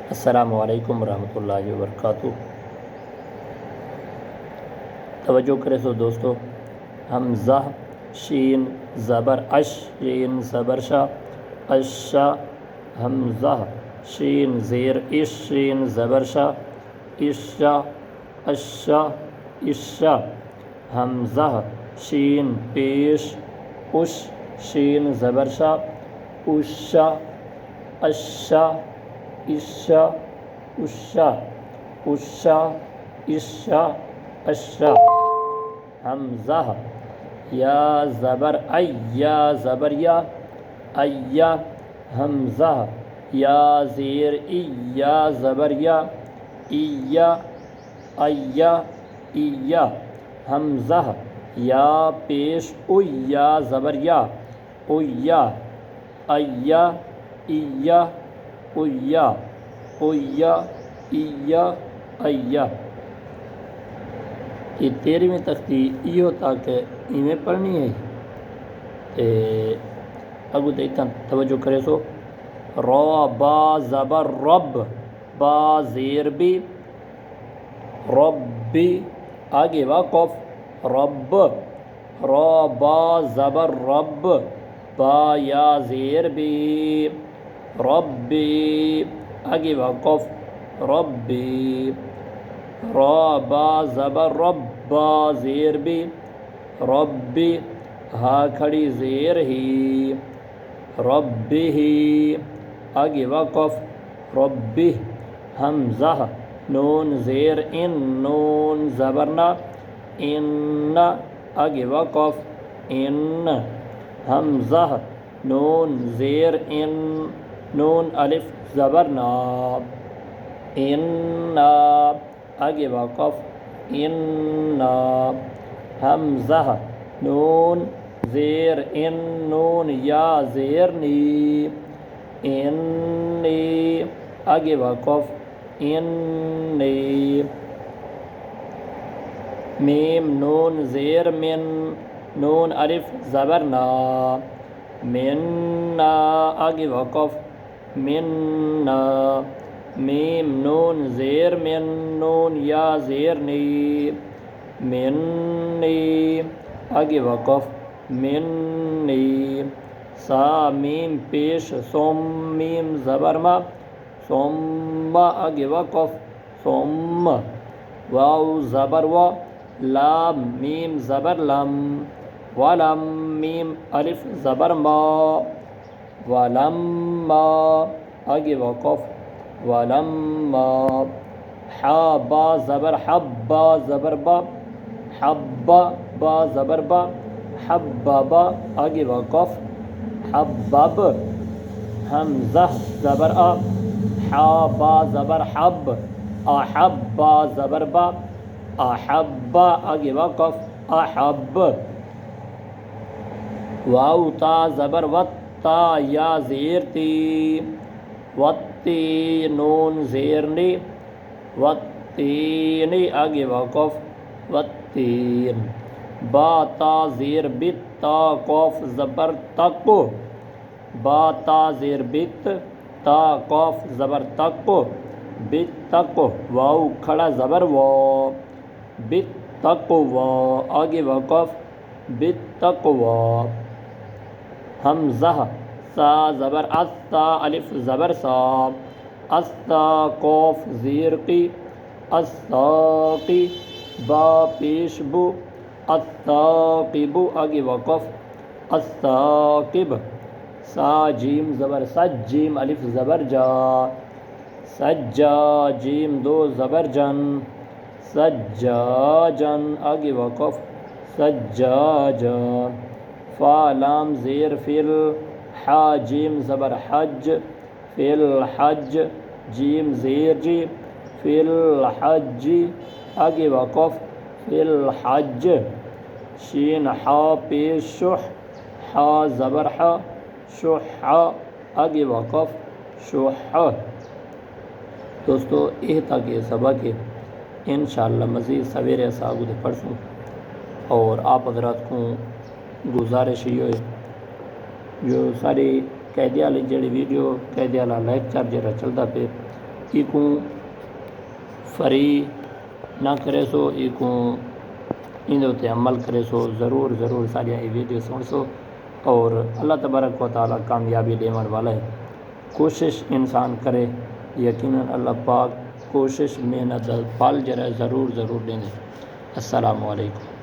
السلام علیکم ورحمۃ اللہ وبرکاتہ۔ توجہ کرے سو دوستو، حمزہ شین زبر اش، شین زبر شا، اشا، حمزہ شین زیر اش، شین زبر شا، اشا، اشا، اشا، حمزہ شین پیش اش، شین زبر شا، اشا، اشا، اشا، اشا، اشا، اشا، اشا، حمزہ یا زبر ای، یا زبر یا، ایا، حمزہ یا زیر ای، یا زبر یا، ایا، ایا، ایا، حمزہ یا پیش او، یا زبر یا، اویا، ایا، ایا، اویا، اویا، ایا، ایا۔ یہ 13ویں تختی یہ ہوتا کہ ایویں پڑھنی ہے تے اگو دیکھتا توجہ کرے سو، را با زبر رب، با زیر بی، ربی، آگے وقف، رب، را با زبر رب، با یا زیر بی، ربی، آگے وقف، ربی، را با زبر رب، با زیر بی، ربی، ہا کھڑی زیر ہی، ربی ہی، آگے وقف، ربی، حمزہ نون زیر ان، نون زبرنا، ان، آگے وقف، ان، حمزہ نون زیر ان، نون الف زبرنا، ان، آگے وقف، ان، حمزہ نون زیر ان، نون یا زیر نی، انی، آگے وقف، انی، میم نون زیر من، نون الف زبرنا، منا، آگے وقف، منا، میم نون زیر من، نون یا زیر نی، منی، آگے وقف، منی، سا میم پیش سم، میم زبر ما، ثم، آگے وقف، ثم، واو زبر و، لام میم زبر لم، ولم، میم الف زبر ما، ولما، آگے وقف، ولما، حا با زبر حب، با زبر با، حب، با زبر با، حبب، آگے وقف، حبب، حمزہ زبر آ، حا با زبر حب، احب، با زبر با، احب، آگے وقف، احب، واو تا زبر وت، تا یا زیر تی، وتی، نون زیر نی، وتینی، آگے وقف، وتین، با تا زیر بت، تا قوف زبر تک، با تا زیر بت، تا قوف زبر تک، بت تک، واو کھڑا زبر وا، بت تک وا، آگے وقف، بت تک وا، حمزہ سا زبر اس، تا الف زبر سا، استا، قوف زیر قی، الساقی، با پیش بو، الثاقب، آگے وقف، الثاقب، سا جیم زبر سج، جیم الف زبر جا، سجا، جیم دو زبر جن، سجاجن، آگے وقف، سجاجا، فا لام زیر فل، حا جیم زبر حج، فی الحج، جیم زیر جی، فی الحج، آگے وقف، فی الحج، شین حا پیش شح، حا زبر حا، شح، آگے وقف، شح۔ دوستو یہ تک یہ سبق ہے، انشاءاللہ مزید سویرے ساگو دے پڑھوں، اور آپ حضرات کو گزارش یہ ہوئے جو ساری قیدی والی جڑی ویڈیو قیدی والا لیکچر جڑا چلتا پہ ایکوں فری نہ کرے سو ایکوں اندے عمل کرے سو ضرور ساری یہ ویڈیو سن سو اور اللہ تبارک و تعالیٰ کامیابی دیون والا ہے۔ کوشش انسان کرے یقیناً اللہ پاک کوشش محنت پھل جرا ضرور دیں گے۔ السلام علیکم۔